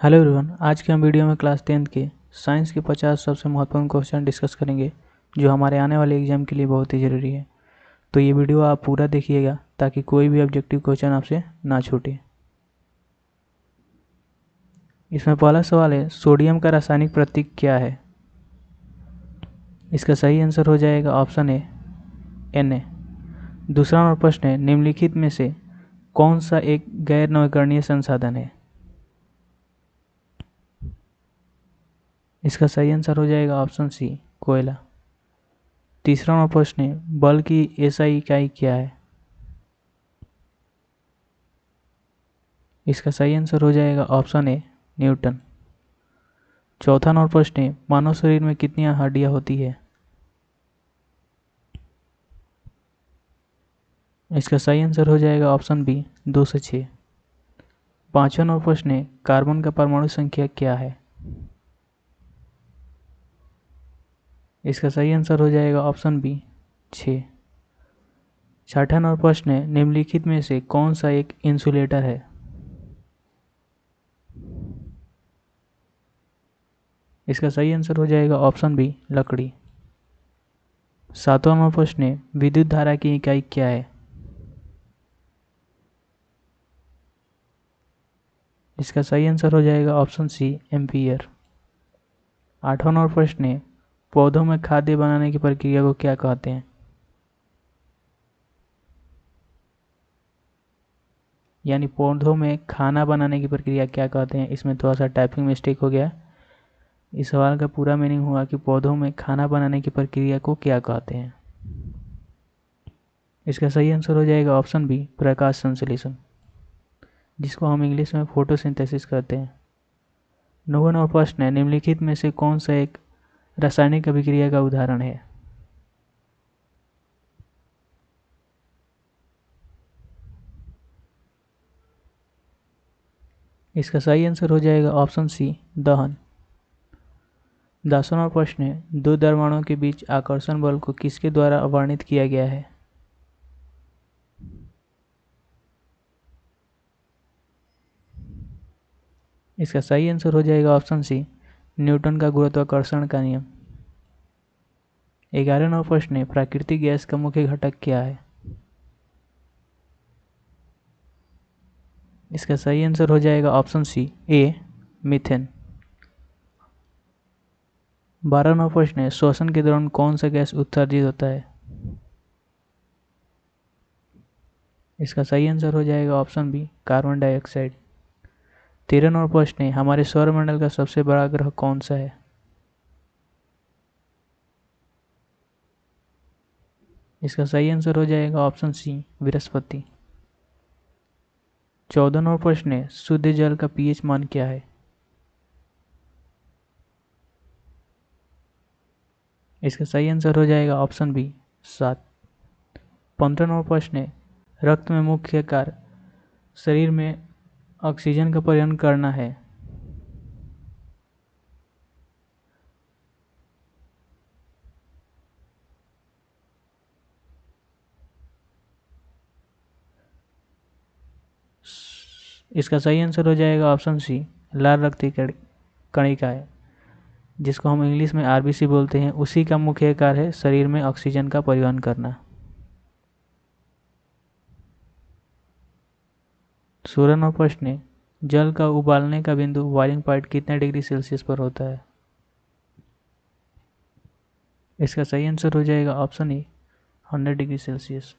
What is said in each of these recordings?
Hello everyone, आज के हम वीडियो में क्लास 10th के साइंस के 50 सबसे महत्वपूर्ण क्वेश्चन डिस्कस करेंगे जो हमारे आने वाले एग्जाम के लिए बहुत ही ज़रूरी है। तो ये वीडियो आप पूरा देखिएगा ताकि कोई भी ऑब्जेक्टिव क्वेश्चन आपसे ना छूटे। इसमें पहला सवाल है, सोडियम का रासायनिक प्रतीक क्या है? इसका सही आंसर हो जाएगा ऑप्शन ए Na। दूसरा नंबर प्रश्न है, निम्नलिखित में से कौन सा एक गैर नवीकरणीय संसाधन है? इसका सही आंसर हो जाएगा ऑप्शन सी कोयला। तीसरा नंबर प्रश्न है, बल की एसआई इकाई क्या है? इसका सही आंसर हो जाएगा ऑप्शन ए न्यूटन। चौथा नंबर प्रश्न है, मानव शरीर में कितनी हड्डियां होती है? इसका सही आंसर हो जाएगा ऑप्शन बी 2 से 6। पांचवा नंबर प्रश्न है, कार्बन का परमाणु संख्या क्या है? इसका सही आंसर हो जाएगा ऑप्शन बी 6। छठा नंबर प्रश्न है, निम्नलिखित में से कौन सा एक इंसुलेटर है? इसका सही आंसर हो जाएगा ऑप्शन बी लकड़ी। सातवां नंबर प्रश्न है, विद्युत धारा की इकाई क्या है? इसका सही आंसर हो जाएगा ऑप्शन सी एम्पियर। आठवां नंबर प्रश्न है, पौधों में खाद्य बनाने की प्रक्रिया को क्या कहते हैं? यानी पौधों में खाना बनाने की प्रक्रिया क्या कहते हैं? इसमें थोड़ा सा टाइपिंग मिस्टेक हो गया। इस सवाल का पूरा मीनिंग हुआ कि पौधों में खाना बनाने की प्रक्रिया को क्या कहते हैं। इसका सही आंसर हो जाएगा ऑप्शन बी प्रकाश संश्लेषण, जिसको हम इंग्लिश में फोटोसिंथेसिस कहते हैं। नौवां नंबर प्रश्न है, निम्नलिखित में से कौन सा एक रासायनिक अभिक्रिया का उदाहरण है? इसका सही आंसर हो जाएगा ऑप्शन सी दहन। 10वां नंबर प्रश्न है, दो द्रव्यों के बीच आकर्षण बल को किसके द्वारा वर्णित किया गया है? इसका सही आंसर हो जाएगा ऑप्शन सी न्यूटन का गुरुत्वाकर्षण का नियम। 11वां नंबर प्रश्न है, प्राकृतिक गैस का मुख्य घटक क्या है? इसका सही आंसर हो जाएगा ऑप्शन सी ए मीथेन। 12वां नंबर प्रश्न है, श्वसन के दौरान कौन सा गैस उत्सर्जित होता है? इसका सही आंसर हो जाएगा ऑप्शन बी कार्बन डाइऑक्साइड। 13वां नंबर प्रश्न है, हमारे सौरमंडल का सबसे बड़ा ग्रह कौन सा है? इसका सही आंसर हो जाएगा ऑप्शन सी बृहस्पति। 14वां नंबर प्रश्न है, शुद्ध जल का पीएच मान क्या है? इसका सही आंसर हो जाएगा ऑप्शन बी 7। 15वां नंबर प्रश्न है, रक्त में मुख्य कार्य शरीर में ऑक्सीजन का परिवहन करना है। इसका सही आंसर हो जाएगा ऑप्शन सी लाल रक्त कणिका है, जिसको हम इंग्लिश में आरबीसी बोलते हैं। उसी का मुख्य कार्य है शरीर में ऑक्सीजन का परिवहन करना। 16वां नंबर प्रश्न है, जल का उबालने का बिंदु बॉइलिंग पॉइंट कितने डिग्री सेल्सियस पर होता है? इसका सही आंसर हो जाएगा ऑप्शन ए 100 डिग्री सेल्सियस।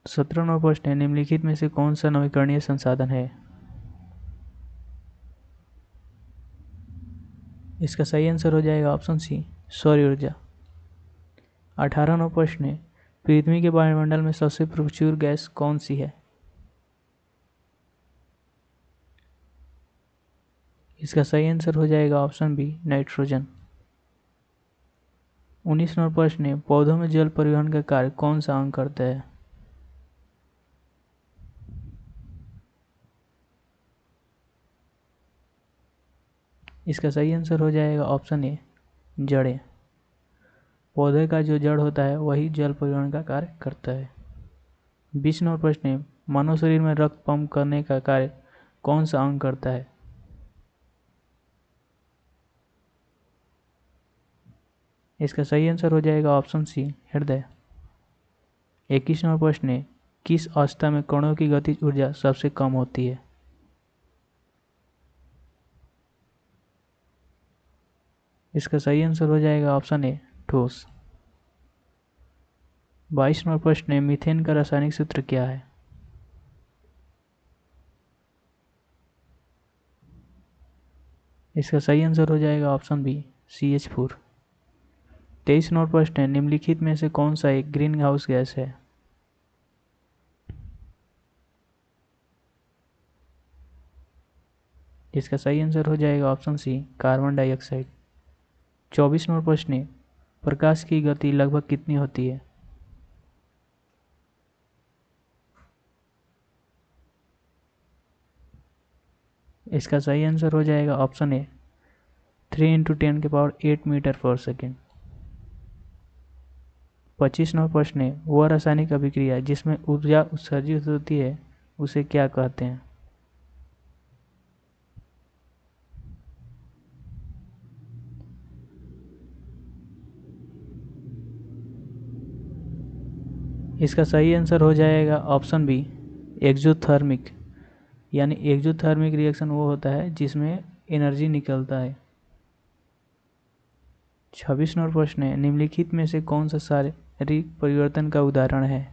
17वां नंबर प्रश्न है, निम्नलिखित में से कौन सा नवीकरणीय संसाधन है? इसका सही आंसर हो जाएगा ऑप्शन सी सौर ऊर्जा। 18वां नंबर प्रश्न है, पृथ्वी के वायुमंडल में सबसे प्रचुर गैस कौन सी है? इसका सही आंसर हो जाएगा ऑप्शन बी नाइट्रोजन। 19वां नंबर प्रश्न है, पौधों में जल परिवहन का कार्य कौन सा अंग करता है? इसका सही आंसर हो जाएगा ऑप्शन ए जड़ें। पौधे का जो जड़ होता है वही जल परिवहन का कार्य करता है। 20वां नंबर प्रश्न है, मानव शरीर में रक्त पंप करने का कार्य कौन सा अंग करता है? इसका सही आंसर हो जाएगा ऑप्शन सी, हृदय। 21वां प्रश्न है, किस अवस्था में कणों की गतिज ऊर्जा सबसे कम होती है? इसका सही आंसर हो जाएगा ऑप्शन ए, ठोस। 22वां प्रश्न है, मीथेन का रासायनिक सूत्र क्या है? इसका सही आंसर हो जाएगा ऑप्शन बी, CH4। 23वां प्रश्न है, निम्नलिखित में से कौन सा एक ग्रीन हाउस गैस है? इसका सही आंसर हो जाएगा ऑप्शन सी, कार्बन डाइऑक्साइड। 24वां प्रश्न है, प्रकाश की गति लगभग कितनी होती है? इसका सही आंसर हो जाएगा ऑप्शन ए, 3 × 10⁸ मीटर पर सेकेंड। 25वां प्रश्न है, वह रासायनिक अभिक्रिया जिसमें ऊर्जा उत्सर्जित होती है उसे क्या कहते हैं? इसका सही आंसर हो जाएगा ऑप्शन बी, एक्जोथर्मिक। यानी एक्जोथर्मिक रिएक्शन वो होता है जिसमें एनर्जी निकलता है। 26वां प्रश्न है, निम्नलिखित में से कौन सा शारीरिक परिवर्तन का उदाहरण है?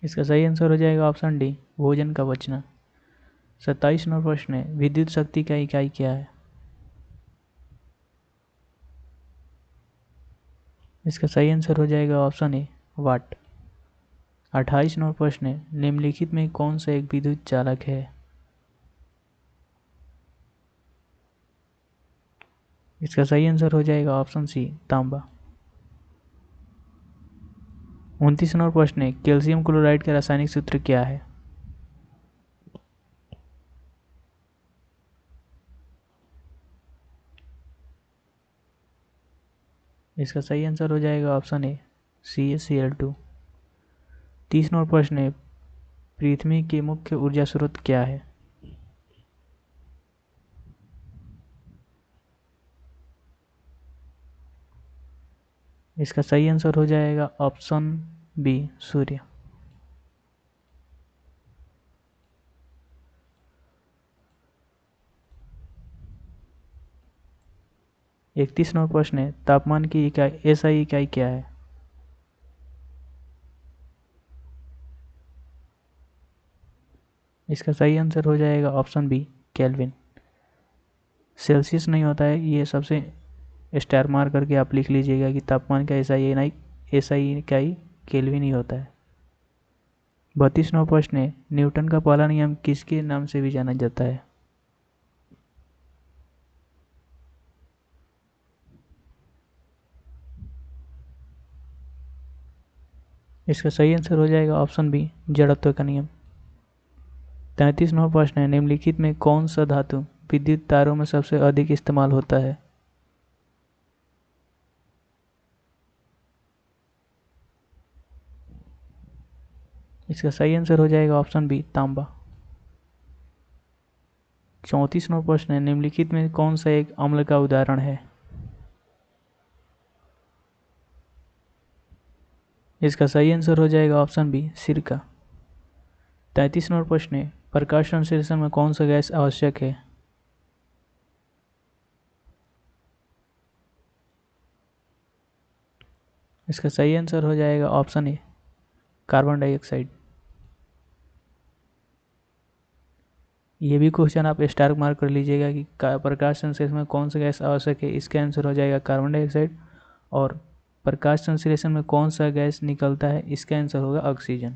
इसका सही आंसर हो जाएगा ऑप्शन डी, भोजन का बचना। 27वां प्रश्न है, विद्युत शक्ति का इकाई क्या है? इसका सही आंसर हो जाएगा ऑप्शन ए, वाट। 28वां प्रश्न है, निम्नलिखित में कौन सा एक विद्युत चालक है? इसका सही आंसर हो जाएगा ऑप्शन सी, तांबा। 29वां प्रश्न है, कैल्शियम क्लोराइड का रासायनिक सूत्र क्या है? इसका सही आंसर हो जाएगा ऑप्शन ए, CaCl2। 30वां प्रश्न है, पृथ्वी के मुख्य ऊर्जा स्रोत क्या है? इसका सही आंसर हो जाएगा ऑप्शन बी, सूर्य। 31वां प्रश्न है, तापमान की इकाई SI इकाई क्या है? इसका सही आंसर हो जाएगा ऑप्शन बी, केल्विन। सेल्सियस नहीं होता है, ये सबसे स्टार मार करके आप लिख लीजिएगा कि तापमान का SI इकाई केल्विन ही होता है। 32वां प्रश्न है, न्यूटन का पहला नियम किसके नाम से भी जाना जाता है? इसका सही आंसर हो जाएगा ऑप्शन बी, जड़त्व का नियम। 33वां प्रश्न है, निम्नलिखित में कौन सा धातु विद्युत तारों में सबसे अधिक इस्तेमाल होता है? इसका सही आंसर हो जाएगा ऑप्शन बी, तांबा। 34वां प्रश्न है, निम्नलिखित में कौन सा एक अम्ल का उदाहरण है? इसका सही आंसर हो जाएगा ऑप्शन बी, सिरका। 33वां प्रश्न है, प्रकाश संश्लेषण में कौन सा गैस आवश्यक है? इसका सही आंसर हो जाएगा ऑप्शन ए, कार्बन डाइऑक्साइड। ये भी क्वेश्चन आप स्टार मार्क कर लीजिएगा कि प्रकाश संश्लेषण में कौन सा गैस आवश्यक है, इसका आंसर हो जाएगा कार्बन डाइऑक्साइड। और प्रकाश संश्लेषण में कौन सा गैस निकलता है, इसका आंसर होगा ऑक्सीजन।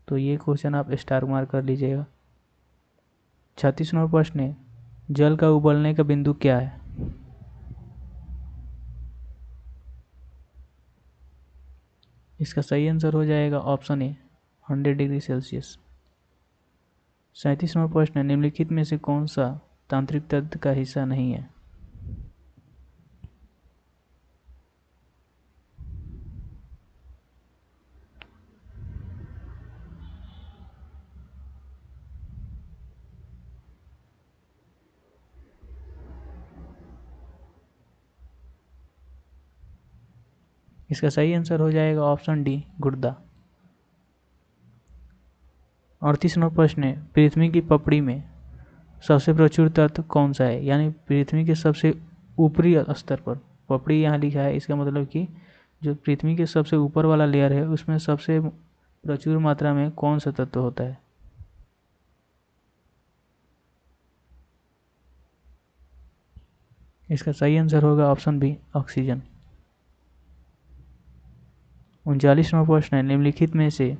तो ये क्वेश्चन आप स्टार मार्क कर लीजिएगा। 36वां प्रश्न है, जल का उबलने का बिंदु क्या है? इसका सही आंसर हो जाएगा option A, 100 degree Celsius. 37 number प्रश्न है, निम्नलिखित में से कौन सा तांत्रिक तत्व का हिस्सा नहीं है? इसका सही आंसर हो जाएगा ऑप्शन डी, गुर्दा। 38 नंबर प्रश्न है, पृथ्वी की पपड़ी में सबसे प्रचुर तत्व कौन सा है? यानी पृथ्वी के सबसे ऊपरी स्तर पर, पपड़ी यहाँ लिखा है, इसका मतलब कि जो पृथ्वी के सबसे ऊपर वाला लेयर है उसमें सबसे प्रचुर मात्रा में कौन सा तत्व होता है? इसका सही आंसर होगा ऑप्शन बी, ऑक्सीजन। 39 नंबर प्रश्न है, निम्नलिखित में से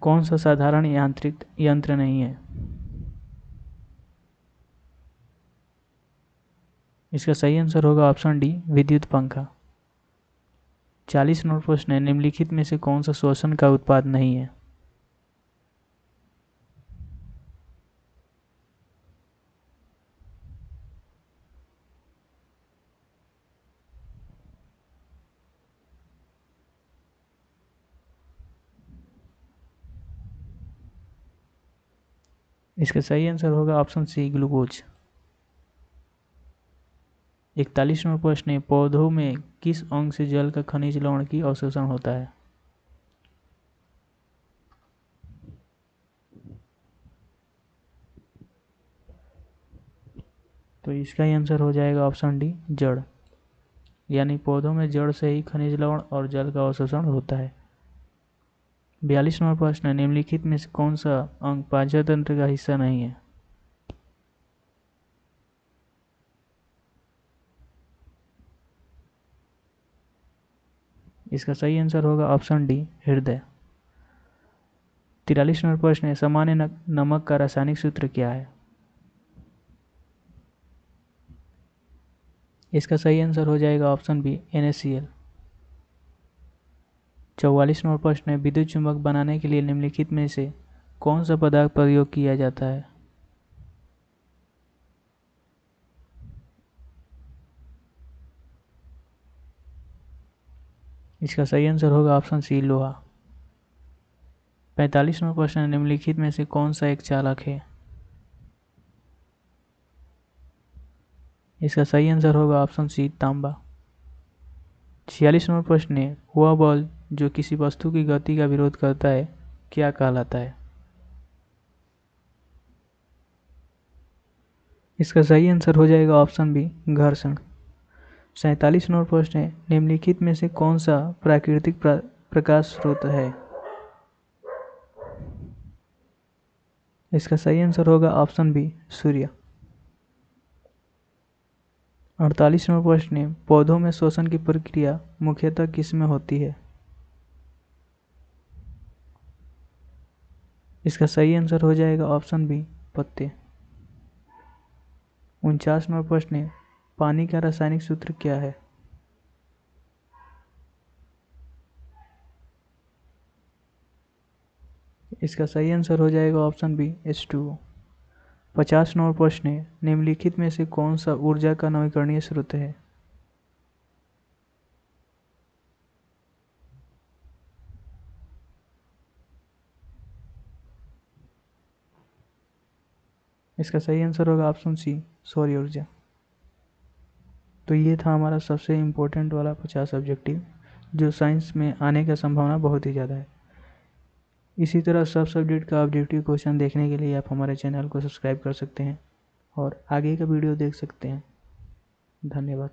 कौन सा साधारण यांत्रिक यंत्र नहीं है? इसका सही आंसर होगा ऑप्शन डी, विद्युत पंखा। 40 नंबर प्रश्न है, निम्नलिखित में से कौन सा श्वसन का उत्पाद नहीं है? इसका सही आंसर होगा ऑप्शन सी, ग्लूकोज। 41 नंबर प्रश्न है, पौधों में किस अंग से जल का खनिज लवण की अवशोषण होता है? तो इसका ही आंसर हो जाएगा ऑप्शन डी, जड़। यानी पौधों में जड़ से ही खनिज लवण और जल का अवशोषण होता है। 42 नंबर प्रश्न है, निम्नलिखित में से कौन सा अंग पाचन तंत्र का हिस्सा नहीं है? इसका सही आंसर होगा ऑप्शन डी, हृदय। 43 नंबर प्रश्न है, सामान्य नमक का रासायनिक सूत्र क्या है? इसका सही आंसर हो जाएगा ऑप्शन बी, NaCl। 44 नंबर प्रश्न है, विद्युत चुंबक बनाने के लिए निम्नलिखित में से कौन सा पदार्थ प्रयोग किया जाता है? इसका सही आंसर होगा ऑप्शन सी, लोहा। 45 नंबर प्रश्न है, निम्नलिखित में से कौन सा एक चालक है? इसका सही आंसर होगा ऑप्शन सी, तांबा। 46 नंबर प्रश्न है, वह बल जो किसी वस्तु की गति का विरोध करता है क्या कहलाता है? इसका सही आंसर हो जाएगा ऑप्शन बी, घर्षण। 47 नंबर प्रश्न है, निम्नलिखित में से कौन सा प्राकृतिक प्रकाश स्रोत है? इसका सही आंसर होगा ऑप्शन बी, सूर्य। 48 नंबर प्रश्न है, पौधों में श्वसन की प्रक्रिया मुख्यतः किसमें होती है? इसका सही आंसर हो जाएगा ऑप्शन बी, पत्ते। 49 नंबर प्रश्न है, पानी का रासायनिक सूत्र क्या है? इसका सही आंसर हो जाएगा ऑप्शन बी, H2O। 50 नंबर प्रश्न है, निम्नलिखित में से कौन सा ऊर्जा का नवीकरणीय स्रोत है? इसका सही आंसर होगा ऑप्शन सी, सौर ऊर्जा। तो ये था हमारा सबसे इम्पोर्टेंट वाला 50 ऑब्जेक्टिव, जो साइंस में आने का संभावना बहुत ही ज़्यादा है। इसी तरह सब सब्जेक्ट का ऑब्जेक्टिव क्वेश्चन देखने के लिए आप हमारे चैनल को सब्सक्राइब कर सकते हैं और आगे का वीडियो देख सकते हैं। धन्यवाद।